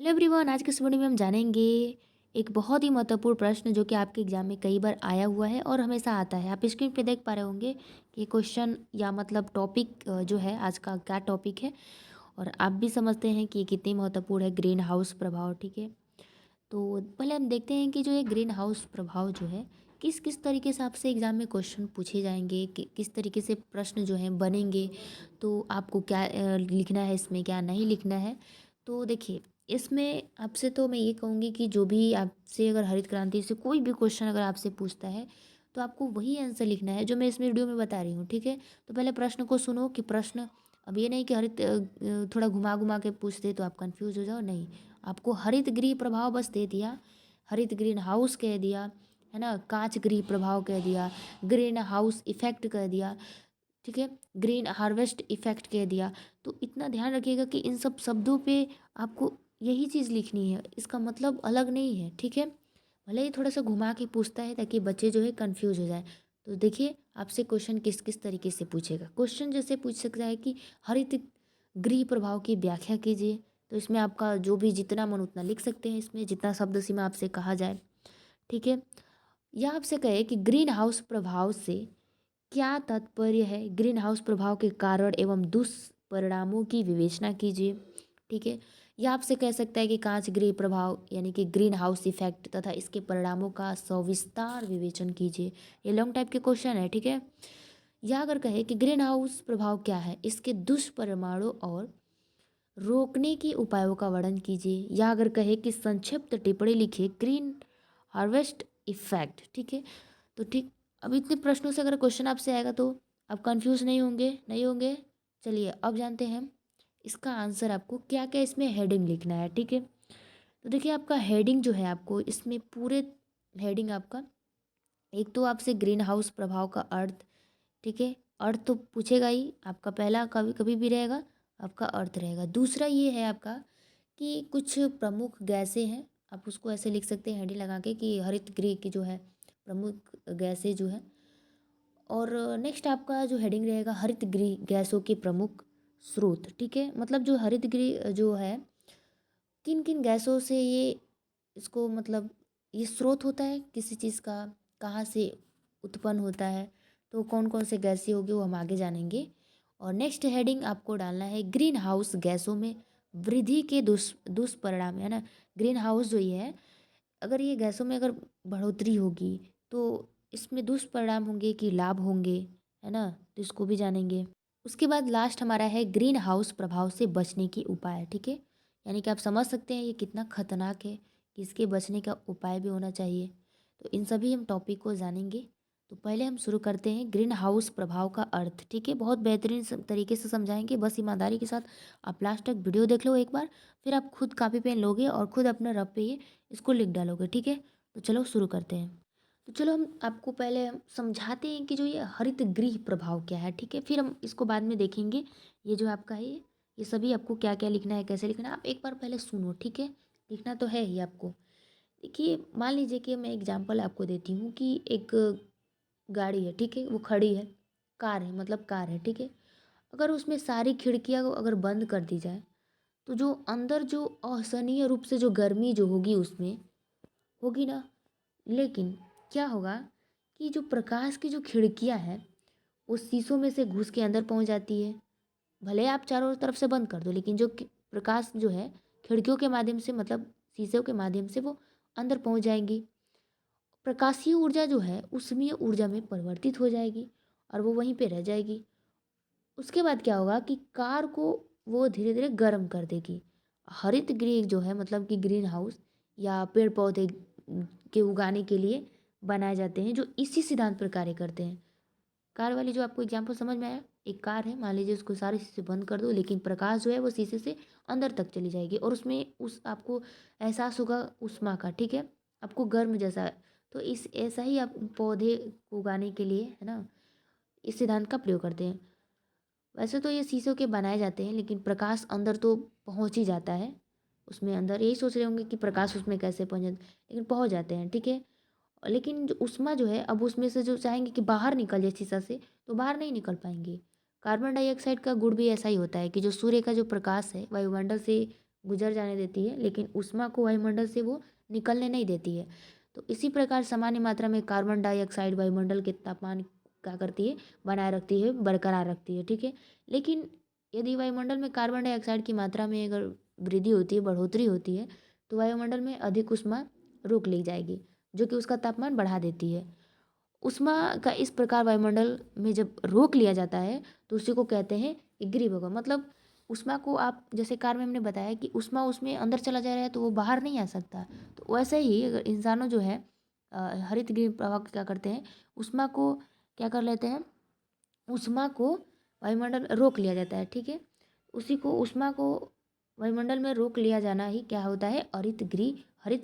Hello everyone, आज के इस वीडियो में हम जानेंगे एक बहुत ही महत्वपूर्ण प्रश्न जो कि आपके एग्जाम में कई बार आया हुआ है और हमेशा आता है। आप स्क्रीन पे देख पा रहे होंगे कि क्वेश्चन या मतलब टॉपिक जो है आज का क्या टॉपिक है और आप भी समझते हैं कि ये कितनी महत्वपूर्ण है, ग्रीन हाउस प्रभाव। ठीक है, तो पहले हम देखते हैं कि जो ये ग्रीन हाउस प्रभाव जो है किस किस तरीके से आपसे एग्जाम में क्वेश्चन पूछे जाएंगे, किस तरीके से प्रश्न जो हैं बनेंगे, तो आपको क्या लिखना है इसमें, क्या नहीं लिखना है। तो देखिए, इसमें आपसे तो मैं ये कहूँगी कि जो भी आपसे अगर हरित क्रांति से कोई भी क्वेश्चन अगर आपसे पूछता है तो आपको वही आंसर लिखना है जो मैं इसमें वीडियो में बता रही हूँ। ठीक है, तो पहले प्रश्न को सुनो कि प्रश्न, अब ये नहीं कि थोड़ा घुमा घुमा के पूछते तो आप कंफ्यूज हो जाओ, नहीं। आपको हरित गृह प्रभाव बस दे दिया, हरित ग्रीन हाउस कह दिया, है ना, कांच गृह प्रभाव कह दिया, ग्रीन हाउस इफेक्ट कह दिया, ठीक है, ग्रीन हार्वेस्ट इफेक्ट कह दिया। तो इतना ध्यान रखिएगा कि इन सब शब्दों पे आपको यही चीज़ लिखनी है, इसका मतलब अलग नहीं है। ठीक है, भले ही थोड़ा सा घुमा के पूछता है ताकि बच्चे जो है कंफ्यूज हो जाए। तो देखिए, आपसे क्वेश्चन किस किस तरीके से पूछेगा। क्वेश्चन जैसे पूछ सकता है कि हरित गृह प्रभाव की व्याख्या कीजिए। तो इसमें आपका जो भी जितना मन उतना लिख सकते हैं, इसमें जितना शब्द सीमा आपसे कहा जाए। ठीक है, या आपसे कहे कि ग्रीन हाउस प्रभाव से क्या तात्पर्य है, ग्रीन हाउस प्रभाव के कारण एवं दुष्परिणामों की विवेचना कीजिए। ठीक है, या आपसे कह सकता है कि कांच गृह प्रभाव यानी कि ग्रीन हाउस इफेक्ट तथा इसके परिणामों का सविस्तार विवेचन कीजिए। ये लॉन्ग टाइप के क्वेश्चन है। ठीक है, या अगर कहे कि ग्रीन हाउस प्रभाव क्या है, इसके दुष्परिणामों और रोकने के उपायों का वर्णन कीजिए। या अगर कहे कि संक्षिप्त टिप्पणी लिखिए ग्रीन हार्वेस्ट इफेक्ट। ठीक है, तो ठीक, अब इतने प्रश्नों से अगर क्वेश्चन आपसे आएगा तो आप कंफ्यूज नहीं होंगे। चलिए अब जानते हैं इसका आंसर, आपको क्या क्या इसमें हेडिंग लिखना है। ठीक है, तो देखिए, आपका हेडिंग जो है, आपको इसमें पूरे हेडिंग आपका, एक तो आपसे ग्रीन हाउस प्रभाव का अर्थ, ठीक है, अर्थ तो पूछेगा ही, आपका पहला कभी कभी भी रहेगा, आपका अर्थ रहेगा। दूसरा ये है आपका कि कुछ प्रमुख गैसें हैं, आप उसको ऐसे लिख सकते हैं हेडिंग लगा के कि हरित गृह की जो है प्रमुख गैसें जो है। और नेक्स्ट आपका जो हेडिंग रहेगा हरित गृह गैसों के प्रमुख स्रोत। ठीक है, मतलब जो हरित गृह जो है किन किन गैसों से ये, इसको मतलब ये स्रोत होता है किसी चीज़ का, कहाँ से उत्पन्न होता है, तो कौन कौन से गैसें होगी वो हम आगे जानेंगे। और नेक्स्ट हेडिंग आपको डालना है ग्रीन हाउस गैसों में वृद्धि के दुष्परिणाम, है ना। ग्रीन हाउस जो ये है, अगर ये गैसों में अगर बढ़ोतरी होगी तो इसमें दुष्परिणाम होंगे कि लाभ होंगे, है ना, तो इसको भी जानेंगे। उसके बाद लास्ट हमारा है ग्रीन हाउस प्रभाव से बचने के उपाय। ठीक है, यानी कि आप समझ सकते हैं ये कितना खतरनाक है कि इसके बचने का उपाय भी होना चाहिए। तो इन सभी हम टॉपिक को जानेंगे। तो पहले हम शुरू करते हैं ग्रीन हाउस प्रभाव का अर्थ। ठीक है, बहुत बेहतरीन तरीके से समझाएंगे, बस ईमानदारी के साथ आप लास्ट तक वीडियो देख लो एक बार, फिर आप खुद कॉपी पेन लोगे और खुद अपने रफ पे ये इसको लिख डालोगे। ठीक है, तो चलो शुरू करते हैं। तो चलो हम आपको पहले हम समझाते हैं कि जो ये हरित गृह प्रभाव क्या है। ठीक है, फिर हम इसको बाद में देखेंगे। ये जो आपका है ये सभी आपको क्या क्या लिखना है, कैसे लिखना है, आप एक बार पहले सुनो। ठीक है, लिखना तो है ही आपको। देखिए, मान लीजिए कि मैं एग्जांपल आपको देती हूँ कि एक गाड़ी है, ठीक है, वो खड़ी है, कार है, मतलब कार है। ठीक है, अगर उसमें सारी खिड़कियाँ अगर बंद कर दी जाए तो जो अंदर जो असहनीय रूप से जो गर्मी जो होगी उसमें होगी ना। लेकिन क्या होगा कि जो प्रकाश की जो खिड़कियां हैं वो शीशों में से घुस के अंदर पहुंच जाती है। भले आप चारों तरफ से बंद कर दो, लेकिन जो प्रकाश जो है खिड़कियों के माध्यम से, मतलब शीशों के माध्यम से वो अंदर पहुंच जाएंगी। प्रकाशीय ऊर्जा जो है उष्मीय ऊर्जा में परिवर्तित हो जाएगी और वो वहीं पे रह जाएगी। उसके बाद क्या होगा कि कार को वो धीरे धीरे गर्म कर देगी। हरित गृह जो है मतलब कि ग्रीन हाउस या पेड़ पौधे के उगाने के लिए बनाए जाते हैं जो इसी सिद्धांत पर कार्य करते हैं। कार वाली जो आपको एग्जांपल समझ में आया, एक कार है, मान लीजिए उसको सारे शीशे बंद कर दो, लेकिन प्रकाश जो है वो शीशे से अंदर तक चली जाएगी और उसमें उस आपको एहसास होगा उष्मा का। ठीक है, आपको गर्म जैसा। तो इस ऐसा ही आप पौधे को उगाने के लिए, है ना, इस सिद्धांत का प्रयोग करते हैं। वैसे तो ये शीशों के बनाए जाते हैं, लेकिन प्रकाश अंदर तो पहुंच ही जाता है उसमें अंदर। यही सोच रहे होंगे कि प्रकाश उसमें कैसे पहुंच जाता है, लेकिन पहुंच जाते हैं। ठीक है, लेकिन जो ऊष्मा जो है, अब उसमें से जो चाहेंगे कि बाहर निकल जाए शीशा से, तो बाहर नहीं निकल पाएंगे। कार्बन डाइऑक्साइड का गुण भी ऐसा ही होता है कि जो सूर्य का जो प्रकाश है वायुमंडल से गुजर जाने देती है, लेकिन ऊष्मा को वायुमंडल से वो निकलने नहीं देती है। तो इसी प्रकार सामान्य मात्रा में कार्बन डाइऑक्साइड वायुमंडल के तापमान क्या करती है, बनाए रखती है, बरकरार रखती है, ठीक है। लेकिन यदि वायुमंडल में कार्बन डाइऑक्साइड की मात्रा में अगर वृद्धि होती है, बढ़ोतरी होती है, तो वायुमंडल में अधिक ऊष्मा रोक ली जाएगी, जो कि उसका तापमान बढ़ा देती है। ऊष्मा का इस प्रकार वायुमंडल में जब रोक लिया जाता है, तो उसी को कहते हैं इग्रीभवन। मतलब ऊष्मा को आप, जैसे कार में हमने बताया कि ऊष्मा उसमें अंदर चला जा रहा है तो वो बाहर नहीं आ सकता, तो वैसे ही अगर इंसानों जो है हरित गृह प्रभाव क्या करते हैं, ऊष्मा को क्या कर लेते हैं, ऊष्मा को वायुमंडल में रोक लिया जाता है, ठीक है। उसी को ऊष्मा को वायुमंडल में रोक लिया जाना ही क्या होता है, हरित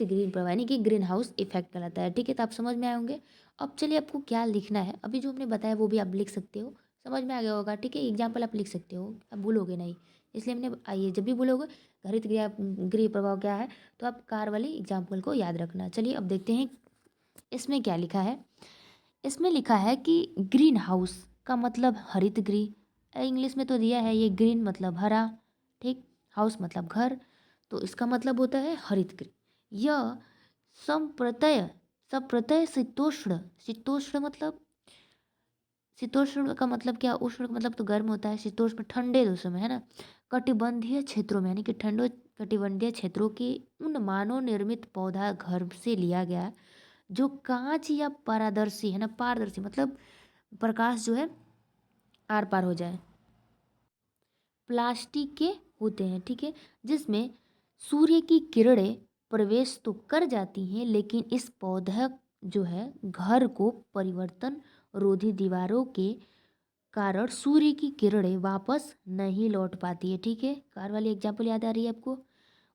गृह प्रभाव यानी कि ग्रीन हाउस इफेक्ट कहलाता है, ठीक है। तो आप समझ में आए होंगे। अब चलिए आपको क्या लिखना है, अभी जो हमने बताया वो भी आप लिख सकते हो, समझ में आ गया होगा, ठीक है। एग्जाम्पल आप लिख सकते हो, आप भूलोगे नहीं, इसलिए हमने आइए जब भी भूलोगे हरित गृह प्रभाव क्या है, तो आप कार वाली एग्जाम्पल को याद रखना। चलिए अब देखते हैं इसमें क्या लिखा है। इसमें लिखा है कि ग्रीन हाउस का मतलब हरित गृह, इंग्लिश में तो दिया है ये, ग्रीन मतलब हरा, ठीक, हाउस मतलब घर, तो इसका मतलब होता है हरित गृह। यह संप्रतय संप्रतय शीतोष्ण, शीतोष्ण मतलब, शीतोष्ण का मतलब क्या, उष्ण का मतलब तो गर्म होता है, शीतोष्ण ठंडे देशों में है ना, कटिबंधीय क्षेत्रों में यानी कि ठंडो कटिबंधीय क्षेत्रों के उन मानव निर्मित पौधा घर से लिया गया जो कांच या पारदर्शी है ना, पारदर्शी मतलब प्रकाश जो है आर पार हो जाए, प्लास्टिक के होते हैं, ठीक है, जिसमें सूर्य की किरणें प्रवेश तो कर जाती हैं, लेकिन इस पौधा जो है घर को परिवर्तन रोधी दीवारों के कारण सूर्य की किरणें वापस नहीं लौट पाती है, ठीक है। कार वाली एग्जाम्पल याद आ रही है आपको।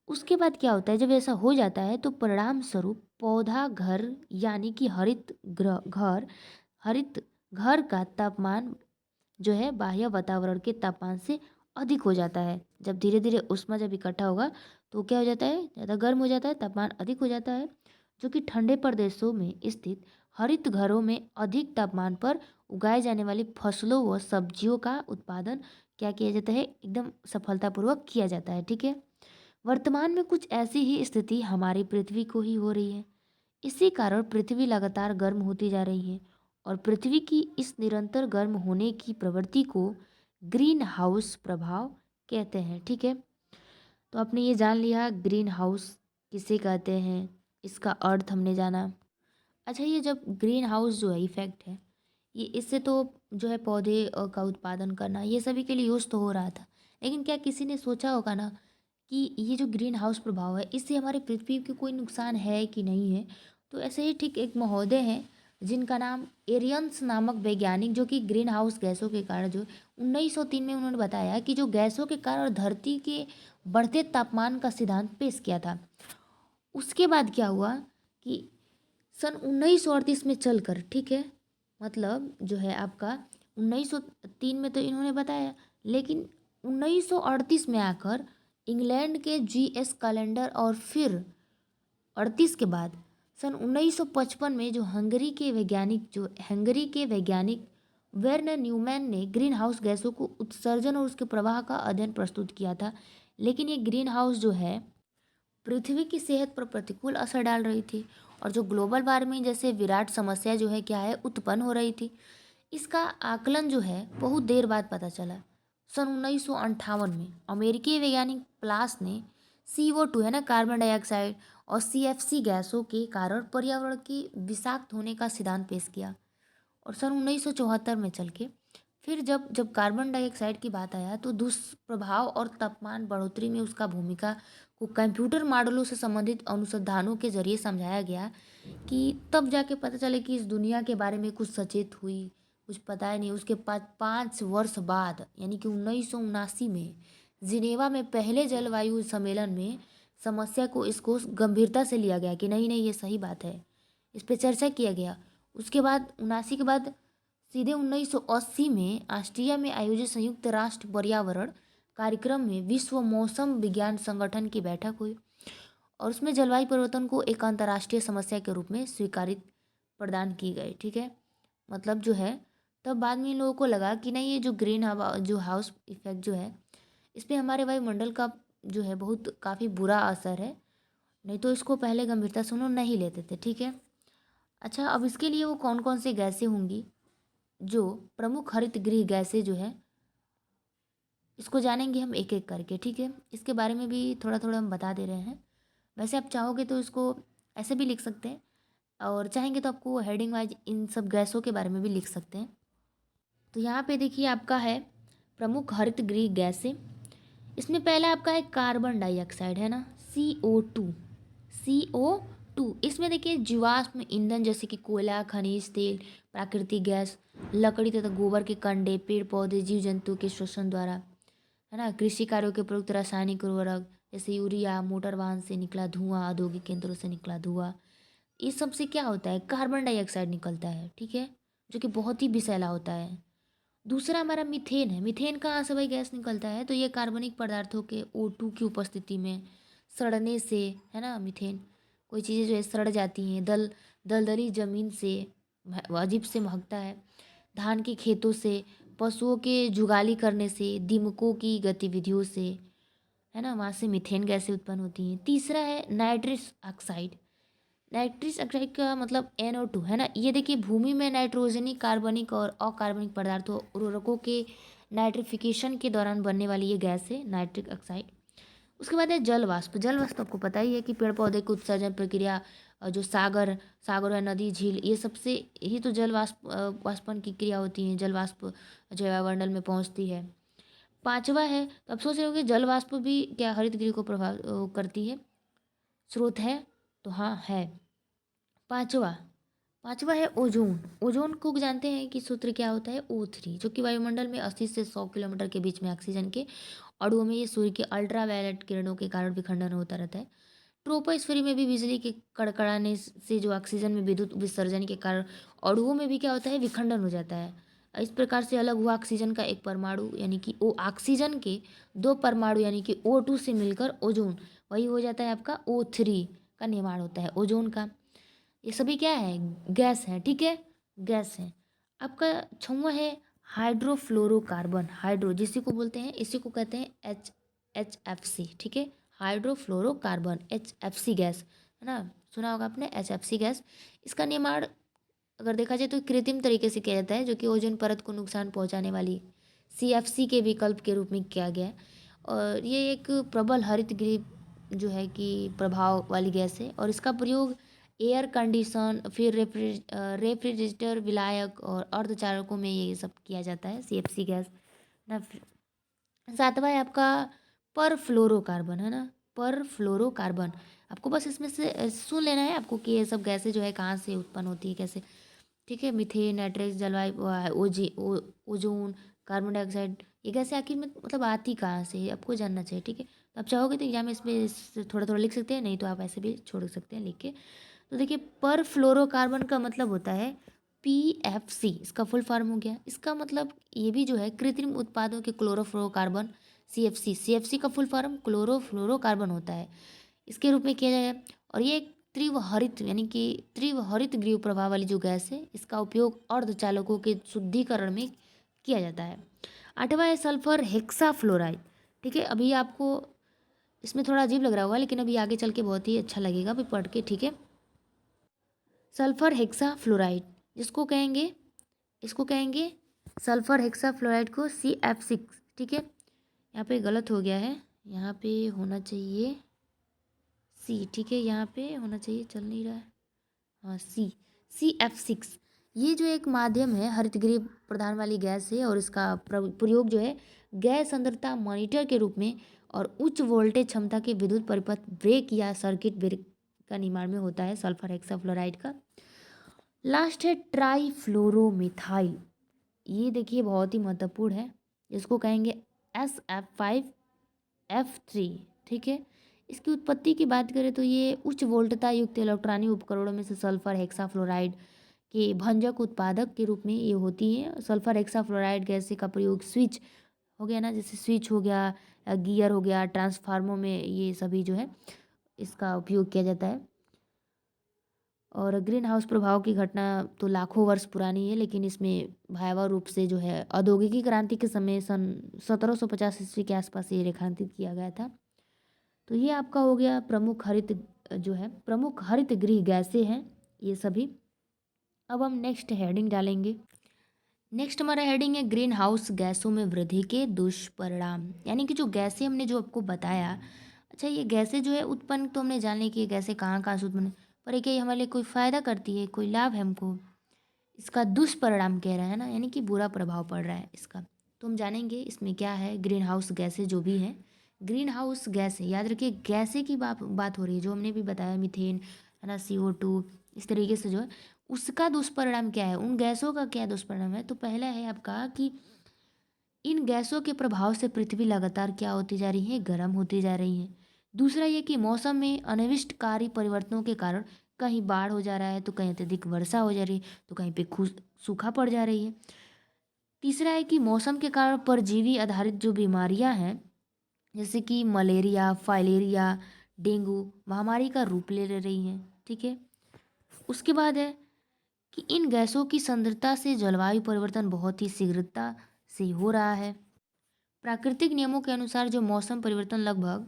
उसके बाद क्या होता है, जब ऐसा हो जाता है तो परिणाम स्वरूप पौधा घर यानी कि हरित घर का तापमान जो है बाह्य वातावरण के तापमान से अधिक हो जाता है। जब धीरे धीरे ऊष्मा जब इकट्ठा होगा तो क्या हो जाता है, ज़्यादा गर्म हो जाता है, तापमान अधिक हो जाता है, जो कि ठंडे प्रदेशों में स्थित हरित घरों में अधिक तापमान पर उगाए जाने वाली फसलों व सब्जियों का उत्पादन क्या किया जाता है, एकदम सफलतापूर्वक किया जाता है, ठीक है। वर्तमान में कुछ ऐसी ही स्थिति हमारी पृथ्वी को ही हो रही है। इसी कारण पृथ्वी लगातार गर्म होती जा रही है और पृथ्वी की इस निरंतर गर्म होने की प्रवृत्ति को ग्रीन हाउस प्रभाव कहते हैं, ठीक है। तो आपने ये जान लिया ग्रीन हाउस किसे कहते हैं, इसका अर्थ हमने जाना। अच्छा, ये जब ग्रीन हाउस जो है इफेक्ट है, ये इससे तो जो है पौधे का उत्पादन करना ये सभी के लिए यूज़ तो हो रहा था, लेकिन क्या किसी ने सोचा होगा ना कि ये जो ग्रीन हाउस प्रभाव है इससे हमारी पृथ्वी को कोई नुकसान है कि नहीं है। तो ऐसे ही ठीक एक महोदय हैं जिनका नाम एरियंस नामक वैज्ञानिक, जो कि ग्रीन हाउस गैसों के कारण जो 1903 में उन्होंने बताया कि जो गैसों के कारण धरती के बढ़ते तापमान का सिद्धांत पेश किया था। उसके बाद क्या हुआ कि सन 1938 में चलकर, ठीक है, मतलब जो है आपका 1903 में तो इन्होंने बताया, लेकिन 1938 में आकर इंग्लैंड के जीएस कैलेंडर और फिर 38 के बाद सन 1955 में जो हंगरी के वैज्ञानिक वेर्नर न्यूमैन ने ग्रीन हाउस गैसों को उत्सर्जन और उसके प्रवाह का अध्ययन प्रस्तुत किया था। लेकिन ये ग्रीन हाउस जो है पृथ्वी की सेहत पर प्रतिकूल असर डाल रही थी और जो ग्लोबल वार्मिंग जैसे विराट समस्या जो है क्या है उत्पन्न हो रही थी। इसका आकलन जो है बहुत देर बाद पता चला। सन 1958 में अमेरिकी वैज्ञानिक प्लास ने CO2 है ना, कार्बन डाइऑक्साइड और CFC गैसों के कारण पर्यावरण की विषाक्त होने का सिद्धांत पेश किया। और सन 1974 में चल के फिर जब जब कार्बन डाइऑक्साइड की बात आया तो दुष्प्रभाव और तापमान बढ़ोतरी में उसका भूमिका को कंप्यूटर मॉडलों से संबंधित अनुसंधानों के जरिए समझाया गया, कि तब जाके पता चले कि इस दुनिया के बारे में कुछ सचेत हुई, कुछ पता ही नहीं। उसके 5 वर्ष बाद यानी कि 1979 में जिनेवा में पहले जलवायु सम्मेलन में समस्या को इसको गंभीरता से लिया गया कि नहीं नहीं ये सही बात है, इस पर चर्चा किया गया। उसके बाद 79 के बाद सीधे 1980 में ऑस्ट्रिया में आयोजित संयुक्त राष्ट्र पर्यावरण कार्यक्रम में विश्व मौसम विज्ञान संगठन की बैठक हुई और उसमें जलवायु परिवर्तन को एक अंतर्राष्ट्रीय समस्या के रूप में स्वीकारित प्रदान की गई, ठीक है। मतलब जो है तब बाद में इन लोगों को लगा कि नहीं, ये जो ग्रीन हवा जो हाउस इफेक्ट जो है इस पे हमारे वायुमंडल का जो है बहुत काफ़ी बुरा असर है, नहीं तो इसको पहले गंभीरता से उन्होंने नहीं लेते थे, ठीक है। अच्छा, अब इसके लिए वो कौन कौन सी गैसें होंगी, जो प्रमुख हरित गृह गैसें जो है, इसको जानेंगे हम एक एक करके, ठीक है। इसके बारे में भी थोड़ा थोड़ा हम बता दे रहे हैं। वैसे आप चाहोगे तो इसको ऐसे भी लिख सकते हैं, और चाहेंगे तो आपको हेडिंग वाइज इन सब गैसों के बारे में भी लिख सकते हैं। तो यहाँ पे देखिए आपका है प्रमुख हरित गृह गैसें। इसमें पहला आपका है कार्बन डाइऑक्साइड, है ना, CO2। CO2 इसमें देखिए जीवाश्म ईंधन जैसे कि कोयला, खनिज तेल, प्राकृतिक गैस, लकड़ी तथा गोबर के कंडे, पेड़ पौधे, जीव जंतु के श्वसन द्वारा, है ना, कृषि कार्यों के प्रयुक्त रासायनिक उर्वरक जैसे यूरिया, मोटर वाहन से निकला धुआं, औद्योगिक केंद्रों से निकला धुआं, इस सब से क्या होता है, कार्बन डाइऑक्साइड निकलता है, ठीक है, जो कि बहुत ही विषैला होता है। दूसरा हमारा मीथेन है। मीथेन कहाँ से भाई गैस निकलता है, तो ये कार्बनिक पदार्थों के O2 की उपस्थिति में सड़ने से, है ना, मीथेन, कोई चीज़ें जो है सड़ जाती हैं, दलदली जमीन से अजीब से महकता है, धान के खेतों से, पशुओं के जुगाली करने से, दीमकों की गतिविधियों से, है ना, वहाँ से मीथेन गैसें उत्पन्न होती हैं। तीसरा है नाइट्रस ऑक्साइड। नाइट्रस ऑक्साइड का मतलब NO2, है ना, ये देखिए भूमि में नाइट्रोजनी, कार्बनिक और अकार्बनिक पदार्थों, उर्वरकों के नाइट्रिफिकेशन के दौरान बनने वाली ये गैस है नाइट्रिक ऑक्साइड। उसके बाद है जल वाष्प। जल वाष्प आपको पता ही है कि पेड़ पौधे की उत्सर्जन प्रक्रिया, जो सागर है, नदी, झील, ये सबसे ही तो जल वाष्प वाष्पन की क्रिया होती है, जल वाष्प जो है वायुमंडल में पहुंचती है। पांचवा है, तो आप सोच रहे होंगे जल वाष्प भी क्या हरित गृह को प्रभाव करती है, स्रोत है, तो हाँ है। पांचवा पांचवा है ओजोन। ओजोन को जानते हैं कि सूत्र क्या होता है, O3, जो कि वायुमंडल में 80 से 100 किलोमीटर के बीच में ऑक्सीजन के अणुओं में ये सूर्य के अल्ट्रावायलेट किरणों के कारण विखंडन होता रहता है। ट्रोपोस्फीयर में भी बिजली के कड़कड़ाने से जो ऑक्सीजन में विद्युत विसर्जन के कारण अणुओं में भी क्या होता है, विखंडन हो जाता है। इस प्रकार से अलग हुआ ऑक्सीजन का एक परमाणु यानी कि ओ ऑक्सीजन के दो परमाणु यानी कि O2 से मिलकर ओजोन, वही हो जाता है आपका O3 का निर्माण होता है ओजोन का। ये सभी क्या है, गैस है, ठीक है, गैस है। आपका छठवां है हाइड्रोफ्लोरोकार्बन। हाइड्रो जिसी को बोलते हैं, इसी को कहते हैं HFC, ठीक है, हाइड्रोफ्लोरोकार्बन, HFC गैस, है ना, सुना होगा आपने HFC गैस। इसका निर्माण अगर देखा जाए तो कृत्रिम तरीके से किया जाता है, जो कि ओजोन परत को नुकसान पहुंचाने वाली CFC के विकल्प के रूप में किया गया है। और ये एक प्रबल हरित गृह जो है कि प्रभाव वाली गैस है, और इसका प्रयोग एयर कंडीशन, फिर रेफ्रिजरेटर, विलायक और अर्धचालकों में ये सब किया जाता है, CFC गैस ना। सातवां है आपका परफ्लोरोकार्बन, है ना, परफ्लोरोकार्बन। आपको बस इसमें से सुन लेना है आपको कि ये सब गैसें जो है कहाँ से उत्पन्न होती है, कैसे, ठीक है। मीथेन, नाइट्रस, जलवायु, ओजोन, कार्बन डाइऑक्साइड, ये गैसें आखिर में मतलब आती कहाँ से है, आपको जानना चाहिए, ठीक है। तो आप चाहोगे तो एग्जाम में इसमें थोड़ा थोड़ा लिख सकते हैं, नहीं तो आप ऐसे भी छोड़ सकते हैं लिख के। तो देखिए परफ्लोरोकार्बन का मतलब होता है PFC, इसका फुल फॉर्म हो गया। इसका मतलब ये भी जो है कृत्रिम उत्पादों के क्लोरोफ्लोरोकार्बन, CFC का फुल फॉर्म क्लोरोफ्लोरोकार्बन होता है, इसके रूप में किया जाएगा। और ये एक तीव्र हरित यानी कि तीव्र हरित गृह प्रभाव वाली जो गैस है, इसका उपयोग अर्धचालकों के शुद्धिकरण में किया जाता है। आठवां है सल्फर हेक्साफ्लोराइड, ठीक है। अभी आपको इसमें थोड़ा अजीब लग रहा होगा, लेकिन अभी आगे चल के बहुत ही अच्छा लगेगा अभी पढ़ के, ठीक है। सल्फर हेक्साफ्लोराइड जिसको कहेंगे, इसको कहेंगे सल्फर हेक्साफ्लोराइड को CF6, ठीक है। यहाँ पे गलत हो गया है, यहाँ पे होना चाहिए C, ठीक है, यहाँ पे होना चाहिए, चल नहीं रहा है, हाँ CF6। ये जो एक माध्यम है हरितगृह प्रधान वाली गैस है, और इसका प्रयोग जो है गैस सांद्रता मॉनिटर के रूप में और उच्च वोल्टेज क्षमता के विद्युत परिपथ ब्रेक या सर्किट ब्रेक का निर्माण में होता है सल्फर हेक्साफ्लोराइड का। लास्ट है ट्राईफ्लोरोमिथाइल। ये देखिए बहुत ही महत्वपूर्ण है, इसको कहेंगे SF5F3, ठीक है। इसकी उत्पत्ति की बात करें तो ये उच्च वोल्टता युक्त इलेक्ट्रॉनिक उपकरणों में से सल्फर हेक्साफ्लोराइड के भंजक उत्पादक के रूप में ये होती है। सल्फर हेक्साफ्लोराइड गैस का प्रयोग स्विच हो गया ना, जैसे स्विच हो गया, गियर हो गया, ट्रांसफार्मर में, ये सभी जो है इसका उपयोग किया जाता है। और ग्रीन हाउस प्रभाव की घटना तो लाखों वर्ष पुरानी है, लेकिन इसमें भयावह रूप से जो है औद्योगिकी क्रांति के समय सन 1750 ईस्वी के आसपास ये रेखांकित किया गया था। तो ये आपका हो गया प्रमुख हरित जो है प्रमुख हरित गृह गैसें हैं ये सभी। अब हम नेक्स्ट हेडिंग डालेंगे। नेक्स्ट हमारा हेडिंग है ग्रीन हाउस गैसों में वृद्धि के दुष्परिणाम, यानी कि जो गैसें हमने जो आपको बताया। अच्छा, ये गैसें जो है उत्पन्न तो हमने जान ली कि ये गैसें कहाँ कहाँ से उत्पन्न, पर ये क्या ये हमारे लिए कोई फ़ायदा करती है, कोई लाभ है हमको? इसका दुष्परिणाम कह रहा है ना, यानी कि बुरा प्रभाव पड़ रहा है इसका। तो हम जानेंगे इसमें क्या है। ग्रीन हाउस गैसें जो भी हैं, ग्रीन हाउस गैसें याद रखिए गैसें की बात हो रही है, जो हमने भी बताया मीथेन है ना, CO2, इस तरीके से जो है उसका दुष्परिणाम क्या है, उन गैसों का क्या दुष्परिणाम है। तो पहला है आपका कि इन गैसों के प्रभाव से पृथ्वी लगातार क्या होती जा रही है, गर्म होती जा रही है। दूसरा ये कि मौसम में अनिविष्टकारी परिवर्तनों के कारण कहीं बाढ़ हो जा रहा है, तो कहीं अत्यधिक वर्षा हो जा रही है, तो कहीं पे सूखा पड़ जा रही है। तीसरा है कि मौसम के कारण परजीवी आधारित जो बीमारियां हैं, जैसे कि मलेरिया, फाइलेरिया, डेंगू महामारी का रूप ले रही हैं। ठीक है। उसके बाद है कि इन गैसों की सांद्रता से जलवायु परिवर्तन बहुत ही शीघ्रता से हो रहा है। प्राकृतिक नियमों के अनुसार जो मौसम परिवर्तन लगभग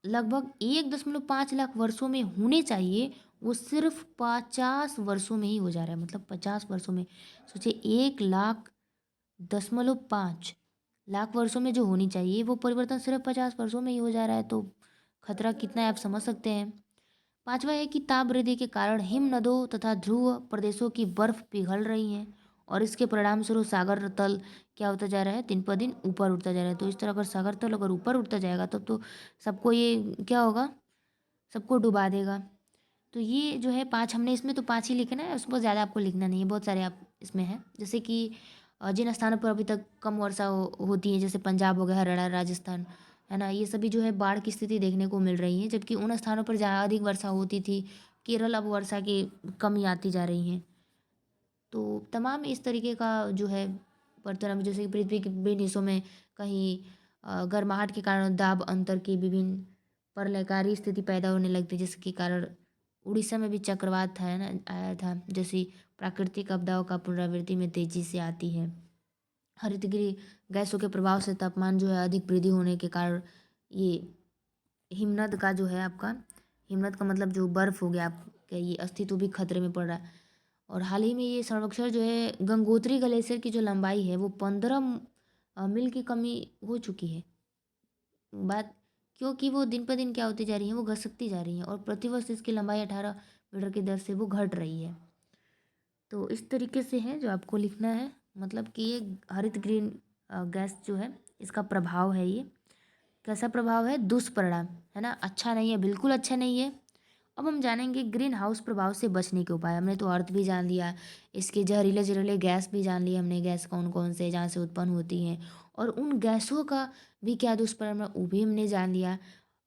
लगभग 1.5 लाख वर्षों में होने चाहिए, वो सिर्फ 50 वर्षों में ही हो जा रहा है। मतलब 50 वर्षों में, सोचिए 1,05 लाख वर्षों में जो होनी चाहिए वो परिवर्तन सिर्फ 50 वर्षों में ही हो जा रहा है। तो खतरा कितना है आप समझ सकते हैं। पांचवा है कि ताप वृद्धि के कारण हिम नदों तथा ध्रुव प्रदेशों की बर्फ पिघल रही है, और इसके परिणाम स्वरूप सागर तल क्या होता जा रहा है, दिन पर दिन ऊपर उठता जा रहा है। तो इस तरह अगर सागर तल अगर ऊपर उठता जाएगा तब तो सबको ये क्या होगा, सबको डुबा देगा। तो ये जो है पांच हमने इसमें तो पांच ही लिखना है, उसमें ज़्यादा आपको लिखना नहीं है, बहुत सारे आप इसमें हैं। जैसे कि जिन स्थानों पर अभी तक कम वर्षा होती है, जैसे पंजाब हो गया, हरियाणा, राजस्थान है ना, ये सभी जो है बाढ़ की स्थिति देखने को मिल रही है। जबकि उन स्थानों पर जहाँ अधिक वर्षा होती थी, केरल, अब वर्षा की कमी आती जा रही है। तो तमाम इस तरीके का जो है बर्तन, जैसे कि पृथ्वी के विभिन्न हिस्सों में कहीं गर्माहट के कारण दाब अंतर की विभिन्न प्रलयकारी स्थिति पैदा होने लगती है, जिसके कारण उड़ीसा में भी चक्रवात था ना, आया था। जैसी प्राकृतिक आपदाओं का पुनरावृत्ति में तेजी से आती है। हरितगृह गैसों के प्रभाव से तापमान जो है अधिक वृद्धि होने के कारण ये हिमनद का जो है आपका, हिमनद का मतलब जो बर्फ हो गया आपका, ये अस्तित्व भी खतरे में पड़ रहा है। और हाल ही में ये सर्वेक्षण जो है गंगोत्री ग्लेशियर की जो लंबाई है वो 15 मील की कमी हो चुकी है। बात क्योंकि वो दिन पर दिन क्या होती जा रही है, वो घसकती जा रही है, और प्रतिवर्ष इसकी लंबाई 18 मीटर की दर से वो घट रही है। तो इस तरीके से है जो आपको लिखना है, मतलब कि ये हरित ग्रीन गैस जो है इसका प्रभाव है, ये कैसा प्रभाव है, दुष्परिणाम है ना, अच्छा नहीं है, बिल्कुल अच्छा नहीं है। अब हम जानेंगे ग्रीन हाउस प्रभाव से बचने के उपाय। हमने तो अर्थ भी जान लिया, इसके जहरीले जहरीले गैस भी जान लिए हमने, गैस कौन कौन से जहाँ से उत्पन्न होती हैं, और उन गैसों का भी क्या दुष्परिणाम है वो भी हमने जान लिया।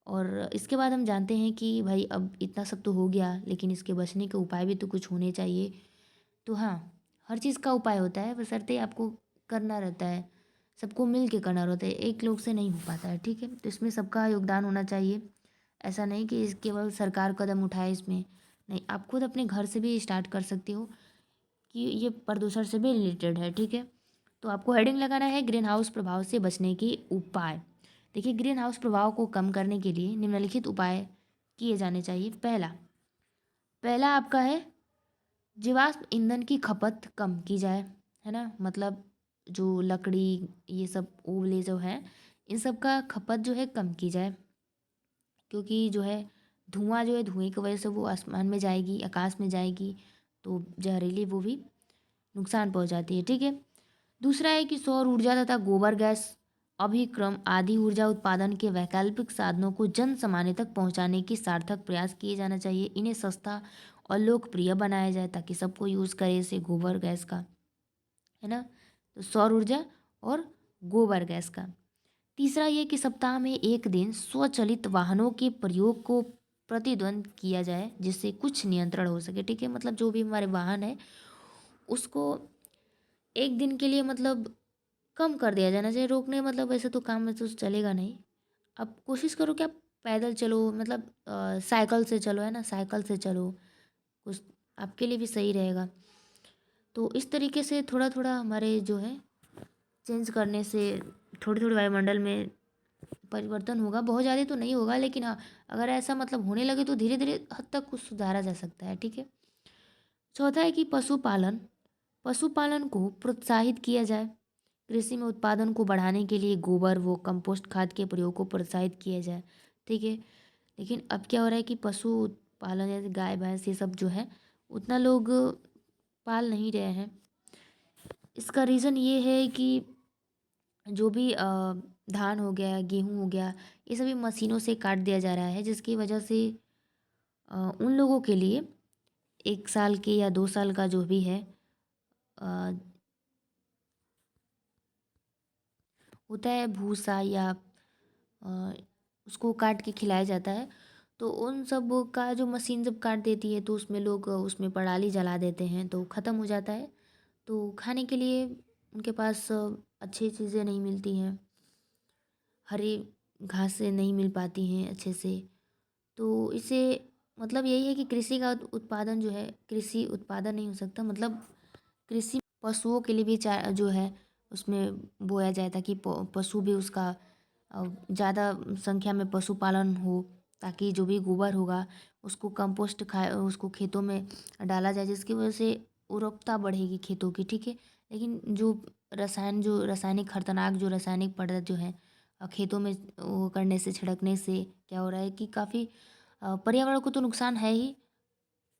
और इसके बाद हम जानते हैं कि भाई अब इतना सब तो हो गया, लेकिन इसके बचने के उपाय भी तो कुछ होने चाहिए। तो हाँ, हर चीज़ का उपाय होता है, बशर्ते आपको करना रहता है, सबको मिल के करना रहता है, एक लोग से नहीं हो पाता है। ठीक है, तो इसमें सबका योगदान होना चाहिए। ऐसा नहीं कि केवल सरकार कदम उठाए इसमें, नहीं, आप खुद अपने घर से भी स्टार्ट कर सकते हो, कि ये प्रदूषण से भी रिलेटेड है। ठीक है, तो आपको हेडिंग लगाना है ग्रीन हाउस प्रभाव से बचने के उपाय। देखिए, ग्रीन हाउस प्रभाव को कम करने के लिए निम्नलिखित उपाय किए जाने चाहिए। पहला पहला आपका है जीवाश्म ईंधन की खपत कम की जाए, है ना, मतलब जो लकड़ी, ये सब ओवले जो हैं, इन सब का खपत जो है कम की जाए। क्योंकि जो है धुआं जो है, धुएं की वजह से वो आसमान में जाएगी, आकाश में जाएगी, तो जहरीली वो भी नुकसान पहुंचाती है। ठीक है। दूसरा है कि सौर ऊर्जा तथा गोबर गैस अभिक्रम आदि ऊर्जा उत्पादन के वैकल्पिक साधनों को जन सामान्य तक पहुंचाने की सार्थक प्रयास किए जाना चाहिए। इन्हें सस्ता और लोकप्रिय बनाया जाए ताकि सबको यूज़ करे इसे, गोबर गैस का, है ना। तो सौर ऊर्जा और गोबर गैस का। तीसरा ये कि सप्ताह में एक दिन स्वचालित वाहनों के प्रयोग को प्रतिद्वंद किया जाए, जिससे कुछ नियंत्रण हो सके। ठीक है, मतलब जो भी हमारे वाहन है उसको एक दिन के लिए मतलब कम कर दिया जाना चाहिए। रोकने मतलब वैसे तो काम में तो चलेगा नहीं। अब कोशिश करो कि आप पैदल चलो, मतलब साइकिल से चलो, है ना, साइकिल से चलो, कुछ आपके लिए भी सही रहेगा। तो इस तरीके से थोड़ा थोड़ा हमारे जो है चेंज करने से, थोड़ी थोड़ी वायुमंडल में परिवर्तन होगा, बहुत ज़्यादा तो नहीं होगा, लेकिन हाँ, अगर ऐसा मतलब होने लगे तो धीरे-धीरे हद तक कुछ सुधारा जा सकता है, ठीक है। चौथा है कि पशुपालन, पशुपालन को प्रोत्साहित किया जाए। कृषि में उत्पादन को बढ़ाने के लिए गोबर व कंपोस्ट खाद के प्रयोग को प्रोत्साहित किया जाए, ठीक है। लेकिन अब क्या हो रहा है कि पशु पालन जैसे गाय भैंस ये सब जो है उतना लोग पाल नहीं रहे हैं। इसका रीज़न ये है कि जो भी धान हो गया, गेहूँ हो गया, ये सभी मशीनों से काट दिया जा रहा है, जिसकी वजह से उन लोगों के लिए 1 साल के या 2 साल का जो भी है अ, होता है भूसा या अ, उसको काट के खिलाया जाता है, तो उन सब का जो मशीन जब काट देती है तो उसमें लोग उसमें पराली जला देते हैं तो ख़त्म हो जाता है। तो खाने के लिए उनके पास अच्छी चीज़ें नहीं मिलती हैं, हरी घासें नहीं मिल पाती हैं अच्छे से। तो इससे मतलब यही है कि कृषि का उत्पादन जो है, कृषि उत्पादन नहीं हो सकता, मतलब कृषि पशुओं के लिए भी जो है उसमें बोया जाए ताकि पशु भी उसका ज़्यादा संख्या में पशुपालन हो, ताकि जो भी गोबर होगा उसको कंपोस्ट खा उसको खेतों में डाला जाए, जिसकी वजह से उर्वरकता बढ़ेगी खेतों की, ठीक है। लेकिन जो रासायनिक खतरनाक जो रासायनिक पदार्थ जो है खेतों में वो करने से, छिड़कने से क्या हो रहा है कि काफ़ी पर्यावरण को तो नुकसान है ही,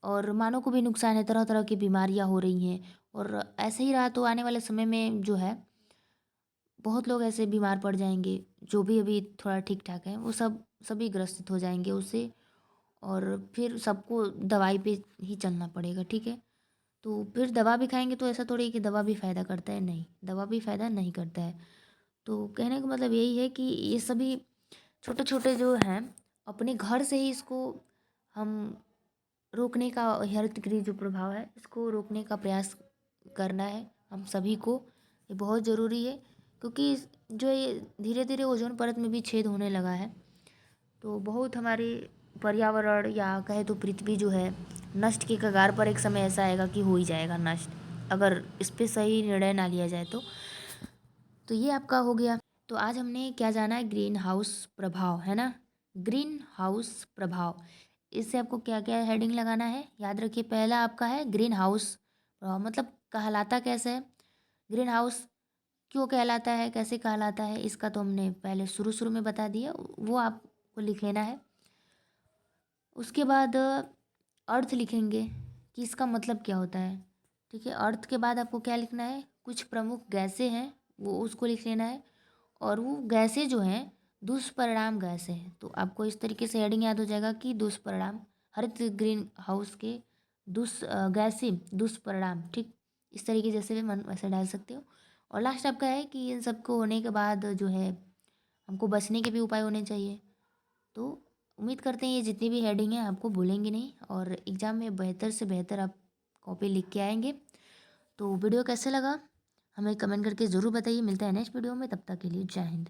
और मानव को भी नुकसान है, तरह तरह की बीमारियां हो रही हैं। और ऐसे ही रहा तो आने वाले समय में जो है बहुत लोग ऐसे बीमार पड़ जाएंगे, जो भी अभी थोड़ा ठीक ठाक है वो सभी ग्रसित हो जाएंगे उससे, और फिर सबको दवाई पे ही चलना पड़ेगा, ठीक है। तो फिर दवा भी खाएंगे तो ऐसा थोड़ी है कि दवा भी फ़ायदा करता है, नहीं, दवा भी फ़ायदा नहीं करता है। तो कहने का मतलब यही है कि ये सभी छोटे छोटे जो हैं अपने घर से ही इसको हम रोकने का, हरितगृह जो प्रभाव है इसको रोकने का प्रयास करना है हम सभी को। ये बहुत ज़रूरी है, क्योंकि जो ये धीरे धीरे ओजोन परत में भी छेद होने लगा है, तो बहुत हमारी पर्यावरण या कहे तो पृथ्वी जो है नष्ट के कगार पर एक समय ऐसा आएगा कि हो ही जाएगा नष्ट, अगर इस पे सही निर्णय ना लिया जाए तो ये आपका हो गया। तो आज हमने क्या जाना है, ग्रीन हाउस प्रभाव, है ना। ग्रीन हाउस प्रभाव, इससे आपको क्या क्या हेडिंग लगाना है, याद रखिए। पहला आपका है ग्रीन हाउस प्रभाव, मतलब कहलाता कैसे है, ग्रीन हाउस क्यों कहलाता है, कैसे कहलाता है, इसका तो हमने पहले शुरू शुरू में बता दिया, वो आपको लिख लेना है। उसके बाद अर्थ लिखेंगे कि इसका मतलब क्या होता है, ठीक है। अर्थ के बाद आपको क्या लिखना है, कुछ प्रमुख गैसें हैं वो उसको लिख लेना है, और वो गैसें जो हैं दुष्परिणाम गैसें हैं। तो आपको इस तरीके से हेडिंग याद हो जाएगा कि दुष्परिणाम, हरित ग्रीन हाउस के गैसें दुष्परिणाम, ठीक। इस तरीके जैसे भी मन वैसे डाल सकते हो। और लास्ट आपका है कि इन सबको होने के बाद जो है हमको बचने के भी उपाय होने चाहिए। तो उम्मीद करते हैं ये जितनी भी हेडिंग है आपको भूलेंगे नहीं, और एग्ज़ाम में बेहतर से बेहतर आप कॉपी लिख के आएंगे। तो वीडियो कैसे लगा हमें कमेंट करके ज़रूर बताइए। मिलता है नेक्स्ट वीडियो में, तब तक के लिए जय हिंद।